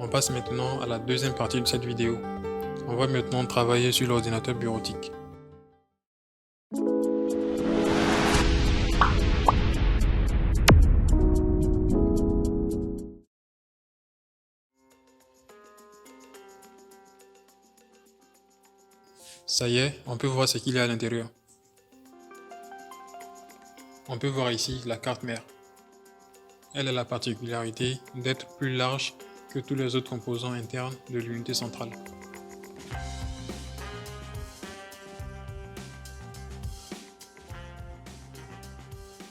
On passe maintenant à la deuxième partie de cette vidéo. On va maintenant travailler sur l'ordinateur bureautique. Ça y est, on peut voir ce qu'il y a à l'intérieur. On peut voir ici la carte mère. Elle a la particularité d'être plus large que tous les autres composants internes de l'unité centrale.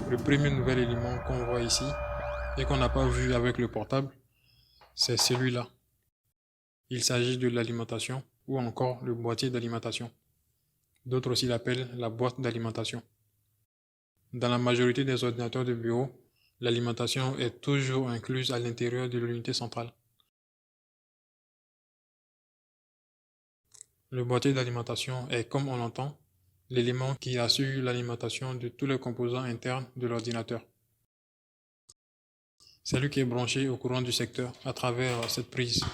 Le premier nouvel élément qu'on voit ici et qu'on n'a pas vu avec le portable, c'est celui-là. Il s'agit de l'alimentation ou encore le boîtier d'alimentation. D'autres aussi l'appellent la boîte d'alimentation. Dans la majorité des ordinateurs de bureau, l'alimentation est toujours incluse à l'intérieur de l'unité centrale. Le boîtier d'alimentation est, comme on l'entend, l'élément qui assure l'alimentation de tous les composants internes de l'ordinateur. C'est lui qui est branché au courant du secteur à travers cette prise.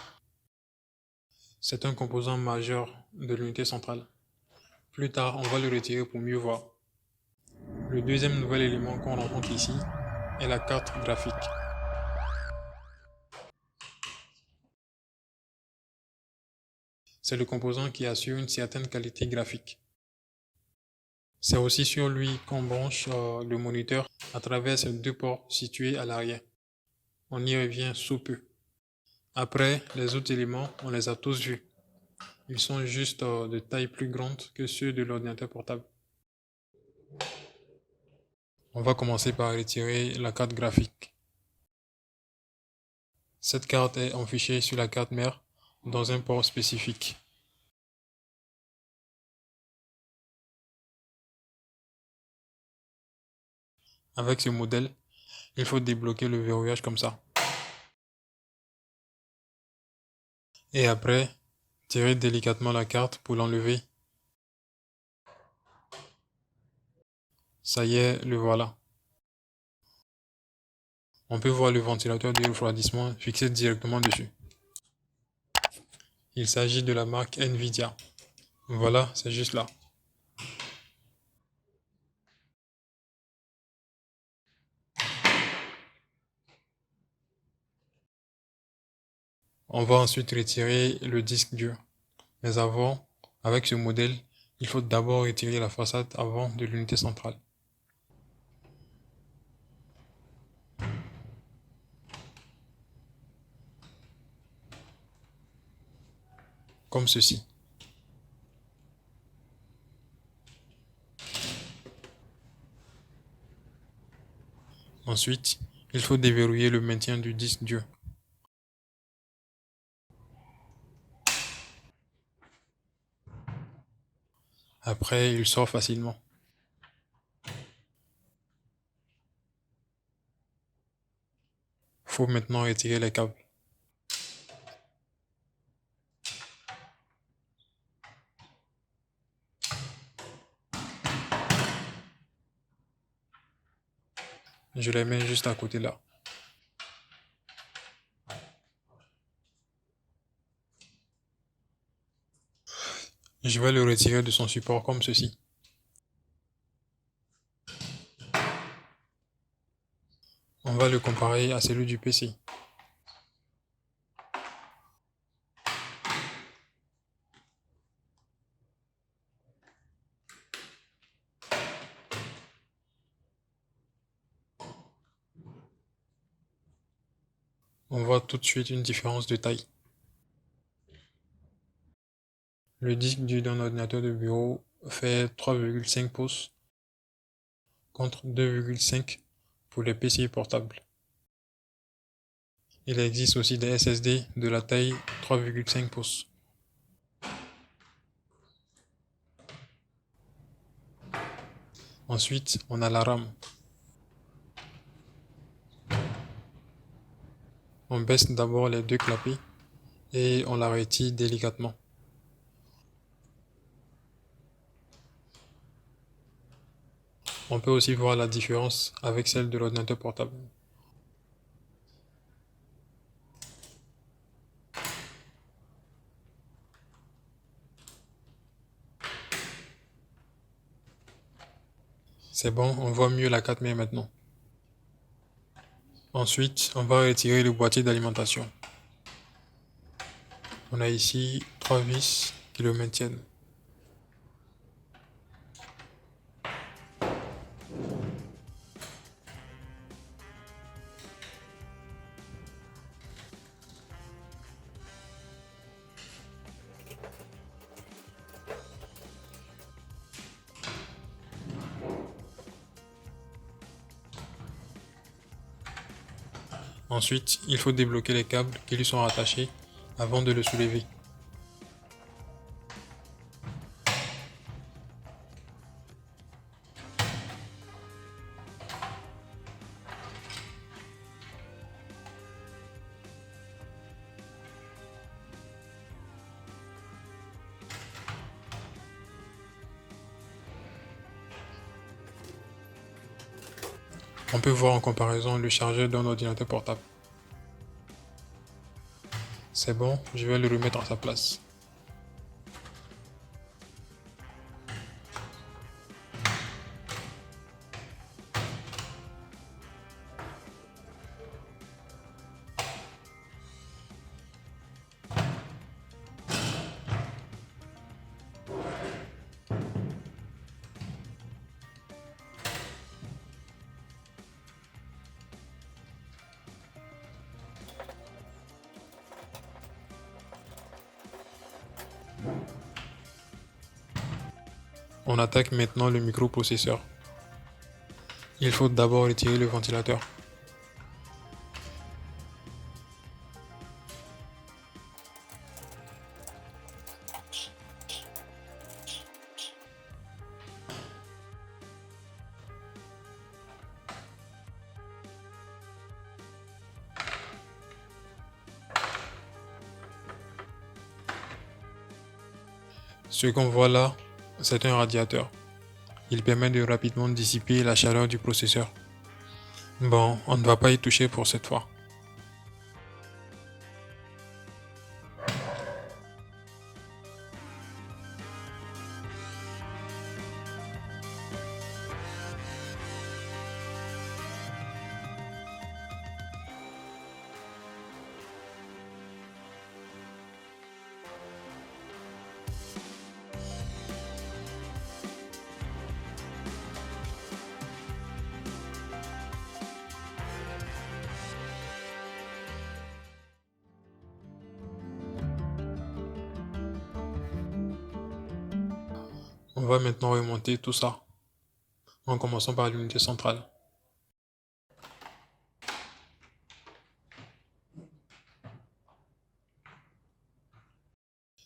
C'est un composant majeur de l'unité centrale. Plus tard, on va le retirer pour mieux voir. Le deuxième nouvel élément qu'on rencontre ici est la carte graphique. C'est le composant qui assure une certaine qualité graphique. C'est aussi sur lui qu'on branche le moniteur à travers ces deux ports situés à l'arrière. On y revient sous peu. Après, les autres éléments, on les a tous vus. Ils sont juste de taille plus grande que ceux de l'ordinateur portable. On va commencer par retirer la carte graphique. Cette carte est enfichée sur la carte mère dans un port spécifique. Avec ce modèle, il faut débloquer le verrouillage comme ça. Et après, tirer délicatement la carte pour l'enlever. Ça y est, le voilà. On peut voir le ventilateur de refroidissement fixé directement dessus. Il s'agit de la marque Nvidia. Voilà, c'est juste là. On va ensuite retirer le disque dur. Mais avant, avec ce modèle, il faut d'abord retirer la façade avant de l'unité centrale. Comme ceci. Ensuite, il faut déverrouiller le maintien du disque dur. Après, il sort facilement. Faut maintenant retirer les câbles. Je les mets juste à côté là. Je vais le retirer de son support comme ceci. On va le comparer à celui du PC. On voit tout de suite une différence de taille. Le disque dur d'un ordinateur de bureau fait 3,5 pouces contre 2,5 pour les PC portables. Il existe aussi des SSD de la taille 3,5 pouces. Ensuite, on a la RAM. On baisse d'abord les deux clapets et on la retire délicatement. On peut aussi voir la différence avec celle de l'ordinateur portable. C'est bon, on voit mieux la 4 mètres maintenant. Ensuite, on va retirer le boîtier d'alimentation. On a ici 3 vis qui le maintiennent. Ensuite, il faut débloquer les câbles qui lui sont rattachés avant de le soulever. On peut voir en comparaison le chargeur d'un ordinateur portable. C'est bon, je vais le remettre à sa place. On attaque maintenant le microprocesseur. Il faut d'abord retirer le ventilateur. Ce qu'on voit là, c'est un radiateur. Il permet de rapidement dissiper la chaleur du processeur. Bon, on ne va pas y toucher pour cette fois. On va maintenant remonter tout ça, en commençant par l'unité centrale.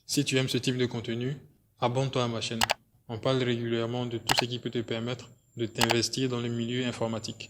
Si tu aimes ce type de contenu, abonne-toi à ma chaîne. On parle régulièrement de tout ce qui peut te permettre de t'investir dans le milieu informatique.